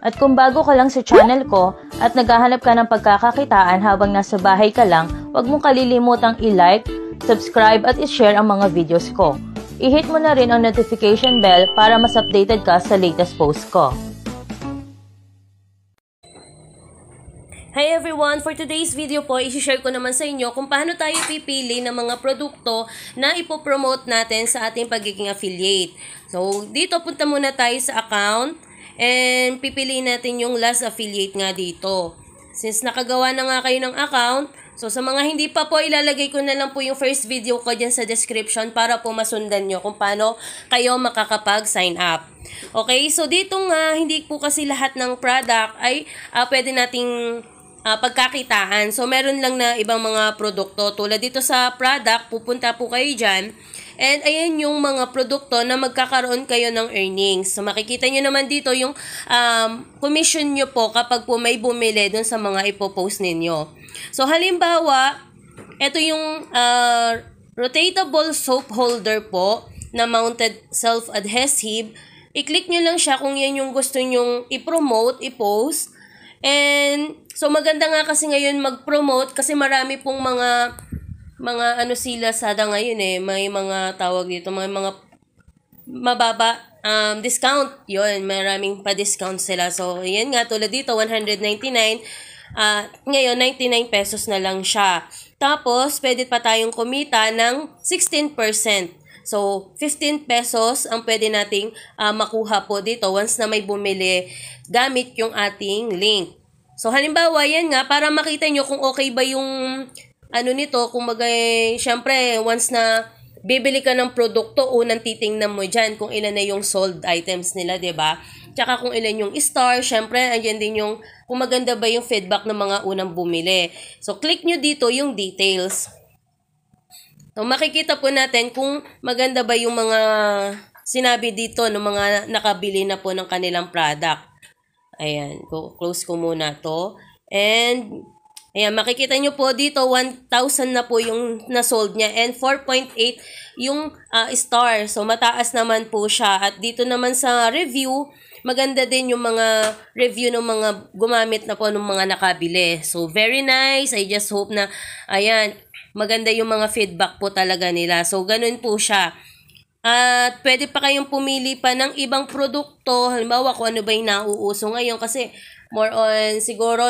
At kung bago ka lang sa channel ko at naghahanap ka ng pagkakakitaan habang nasa bahay ka lang, huwag mong kalilimutang i-like, subscribe at i-share ang mga videos ko. I-hit mo na rin ang notification bell para mas updated ka sa latest post ko. Hi everyone! For today's video po, i-share ko naman sa inyo kung paano tayo pipili ng mga produkto na ipopromote natin sa ating pagiging affiliate. So, dito punta muna tayo sa account and pipiliin natin yung last affiliate nga dito. Since nakagawa na nga kayo ng account, so sa mga hindi pa po, ilalagay ko na lang po yung first video ko dyan sa description para po masundan nyo kung paano kayo makakapag-sign up. Okay, so dito nga, hindi po kasi lahat ng product ay pwede nating pagkakitaan. So, meron lang na ibang mga produkto. Tulad dito sa product, pupunta po kayo dyan. And, ayan yung mga produkto na magkakaroon kayo ng earnings. So, makikita nyo naman dito yung commission nyo po kapag po may bumili dun sa mga ipopost ninyo. So, halimbawa, ito yung rotatable soap holder po na mounted self-adhesive. I-click nyo lang siya kung yan yung gusto nyong i-promote, i-post. And, so maganda nga kasi ngayon mag-promote kasi marami pong mga sila sada ngayon may mga tawag dito, may mga mababa discount. Yun, maraming pa-discount sila. So, yan nga, tulad dito, 199. Ngayon, 99 pesos na lang siya. Tapos, pwede pa tayong kumita ng 16%. So, 15 pesos ang pwede nating makuha po dito once na may bumili gamit yung ating link. So, halimbawa, yan nga, para makita nyo kung okay ba yung nito, kung syempre, once na bibili ka ng produkto, unang titingnan mo dyan kung ilan na yung sold items nila, diba? Tsaka kung ilan yung star, syempre, andyan din yung kung maganda ba yung feedback ng mga unang bumili. So, click nyo dito yung details. So, makikita po natin kung maganda ba yung mga sinabi dito ng mga nakabili na po ng kanilang product. Ayan, close ko muna to. And, ayan, makikita nyo po dito, 1,000 na po yung nasold niya and 4.8 yung star. So, mataas naman po siya. At dito naman sa review, maganda din yung mga review ng mga gumamit na po ng mga nakabili. So, very nice. I just hope na, ayan, maganda yung mga feedback po talaga nila. So, ganun po siya. At pwede pa kayong pumili pa ng ibang produkto. Halimbawa, kung ano ba yung nauuso ngayon. Kasi, more on, siguro,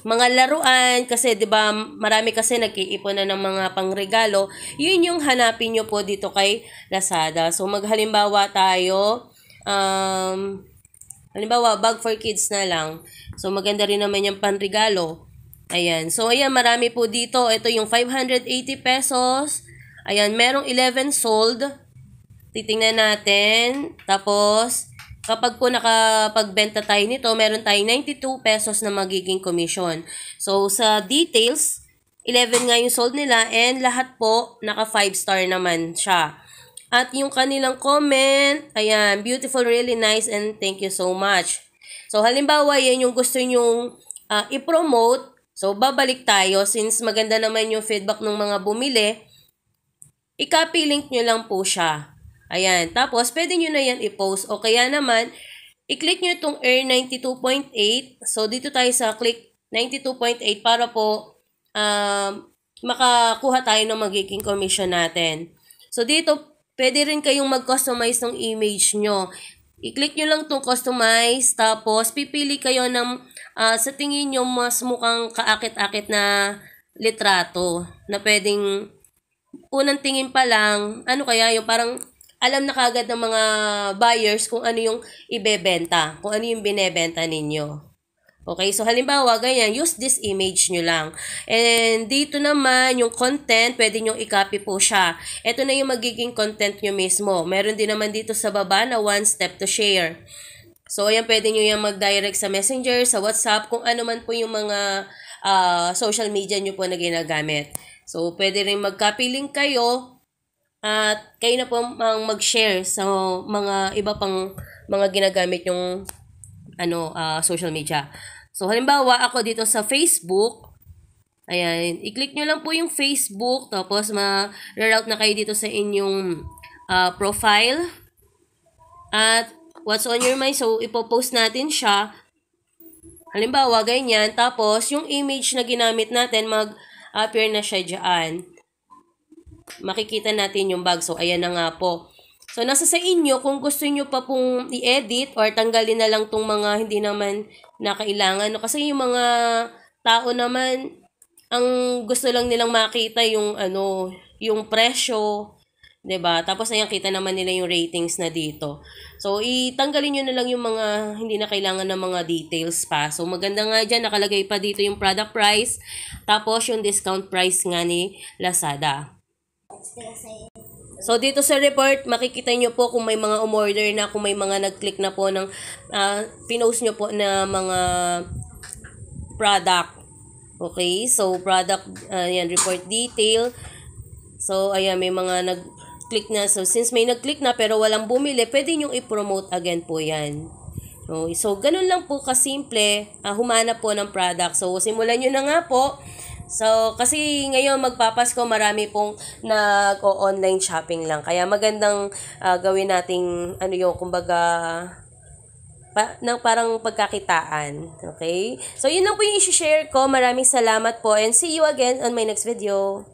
mga laruan. Kasi, di ba marami kasi nag-iipon na ng mga pangregalo. Yun yung hanapin nyo po dito kay Lazada. So, maghalimbawa tayo, halimbawa, bag for kids na lang. So, maganda rin naman yung panregalo. Ayan. So, ayan, marami po dito. Ito yung 580 pesos. Ayan, merong 11 sold. Titingnan natin. Tapos, kapag po nakapagbenta tayo nito, meron tayong 92 pesos na magiging commission. So, sa details, 11 nga yung sold nila and lahat po naka 5 star naman siya. At yung kanilang comment, ayan, beautiful, really nice, and thank you so much. So, halimbawa, yan yung gusto nyong i-promote. So, babalik tayo since maganda naman yung feedback ng mga bumili. I-copy link nyo lang po siya. Ayan. Tapos, pwede nyo na yan i-post. O kaya naman, i-click nyo itong earn 92.8. So, dito tayo sa click 92.8 para po makakuha tayo ng magiging commission natin. So, dito, pwede rin kayong mag-customize ng image nyo. I-click nyo lang itong customize. Tapos, pipili kayo ng sa tingin nyo mas mukhang kaakit-akit na litrato na pwedeng unang tingin pa lang, ano kaya yung parang alam na kagad ng mga buyers kung ano yung ibebenta, kung ano yung binebenta ninyo. Okay, so halimbawa, ganyan, use this image nyo lang. And dito naman, yung content, pwede nyo i-copy po siya. Ito na yung magiging content nyo mismo. Meron din naman dito sa baba na one step to share. So, ayan, pwede nyo yung mag-direct sa Messenger, sa WhatsApp, kung ano man po yung mga social media nyo po na ginagamit. So, pwede rin mag-copy link kayo at kayo na po mag-share sa mga iba pang mga ginagamit yung social media. So, halimbawa, ako dito sa Facebook, ayan, i-click nyo lang po yung Facebook, tapos ma-route na kayo dito sa inyong profile. At what's on your mind. So, ipopost natin siya. Halimbawa, ganyan. Tapos, yung image na ginamit natin, mag-appear na siya dyan. Makikita natin yung bag. So, ayan na nga po. So, nasa sa inyo kung gusto nyo pa pong i-edit or tanggalin na lang tong mga hindi naman na kailangan. No? Kasi yung mga tao naman, ang gusto lang nilang makita yung, yung presyo. 'Di ba? Tapos ayan, kita naman nila yung ratings na dito. So, itanggalin nyo na lang yung mga hindi na kailangan ng mga details pa. So, maganda nga dyan, nakalagay pa dito yung product price. Tapos, yung discount price nga ni Lazada. So, dito sa report, makikita nyo po kung may mga umorder na, kung may mga nag-click na po ng pinost nyo po na mga product. Okay? So, product, yan, report detail. So, ayan, may mga nag-click na. So, since may nag-click na pero walang bumili, pwede nyo i-promote again po yan. So, ganun lang po kasimple, humanap po ng product. So, simulan nyo na nga po. So, kasi ngayon magpapasko, marami pong nag-online shopping lang. Kaya magandang gawin nating, kumbaga, parang pagkakitaan. Okay? So, yun lang po yung isi-share ko. Maraming salamat po and see you again on my next video.